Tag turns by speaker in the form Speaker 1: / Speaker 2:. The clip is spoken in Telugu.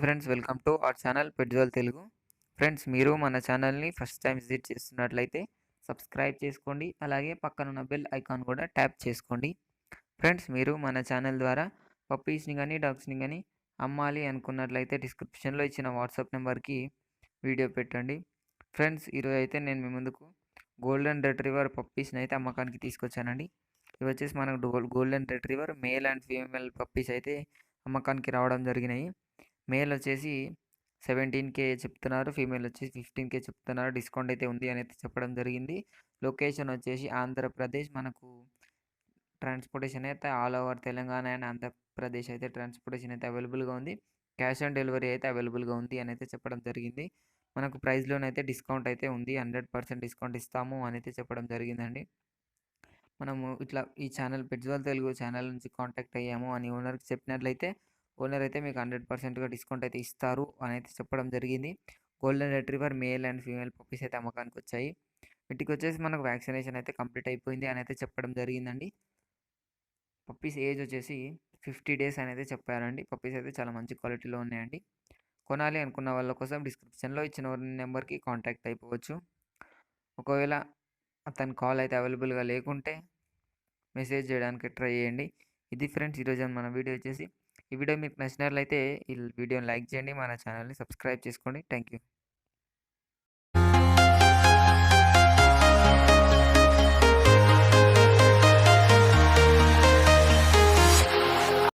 Speaker 1: Friends, welcome to our channel పెట్జోల్ తెలుగు. ఫ్రెండ్స్, మీరు మన ఛానల్ని ఫస్ట్ టైం విజిట్ చేస్తున్నట్లయితే సబ్స్క్రైబ్ చేసుకోండి. అలాగే పక్కనున్న బెల్ ఐకాన్ కూడా ట్యాప్ చేసుకోండి. ఫ్రెండ్స్, మీరు మన ఛానల్ ద్వారా పప్పీస్ని కానీ డాగ్స్ని కానీ అమ్మాలి అనుకున్నట్లయితే డిస్క్రిప్షన్లో ఇచ్చిన వాట్సాప్ నెంబర్కి వీడియో పెట్టండి. ఫ్రెండ్స్, ఈరోజు అయితే నేను మీ ముందుకు గోల్డెన్ రెట్రీవర్ పప్పీస్ని అయితే అమ్మకానికి తీసుకొచ్చానండి. ఇవి వచ్చేసి మనకు golden retriever male and female puppies అయితే అమ్మకానికి రావడం జరిగినాయి. మేల్ వచ్చేసి 17K చెప్తున్నారు, ఫీమేల్ వచ్చేసి 15K చెప్తున్నారు. డిస్కౌంట్ అయితే ఉంది అని అయితే చెప్పడం జరిగింది. లొకేషన్ వచ్చేసి ఆంధ్రప్రదేశ్. మనకు ట్రాన్స్పోర్టేషన్ అయితే all over Telangana and Andhra Pradesh అయితే ట్రాన్స్పోర్టేషన్ అయితే అవైలబుల్గా ఉంది. క్యాష్ ఆన్ డెలివరీ అయితే అవైలబుల్గా ఉంది అని అయితే చెప్పడం జరిగింది. మనకు ప్రైస్లోనైతే డిస్కౌంట్ అయితే ఉంది, 100% డిస్కౌంట్ ఇస్తాము అని అయితే చెప్పడం జరిగిందండి. మనము ఇట్లా ఈ ఛానల్ పెట్జోల్ తెలుగు ఛానల్ నుంచి కాంటాక్ట్ అయ్యాము అని ఓనర్కి చెప్పినట్లయితే ఓనర్ అయితే మీకు 100%గా డిస్కౌంట్ అయితే ఇస్తారు అని అయితే చెప్పడం జరిగింది. Golden retriever male and female puppies అయితే అమ్మకానికి వచ్చాయి. వీటికి వచ్చేసి మనకు వ్యాక్సినేషన్ అయితే కంప్లీట్ అయిపోయింది అని అయితే చెప్పడం జరిగిందండి. పప్పీస్ ఏజ్ వచ్చేసి 50 డేస్ అనేది చెప్పారండి. పప్పీస్ అయితే చాలా మంచి క్వాలిటీలో ఉన్నాయండి. కొనాలి అనుకున్న వాళ్ళ కోసం డిస్క్రిప్షన్లో ఇచ్చిన నెంబర్కి కాంటాక్ట్ అయిపోవచ్చు. ఒకవేళ అతని కాల్ అయితే అవైలబుల్గా లేకుంటే మెసేజ్ చేయడానికి ట్రై చేయండి. ఇది ఫ్రెండ్స్ ఈరోజు మన వీడియో వచ్చేసి. ఈ వీడియో మీకు నచ్చినట్లయితే ఈ వీడియోని లైక్ చేయండి, మన ఛానల్ని సబ్స్క్రైబ్ చేసుకోండి. Thank you.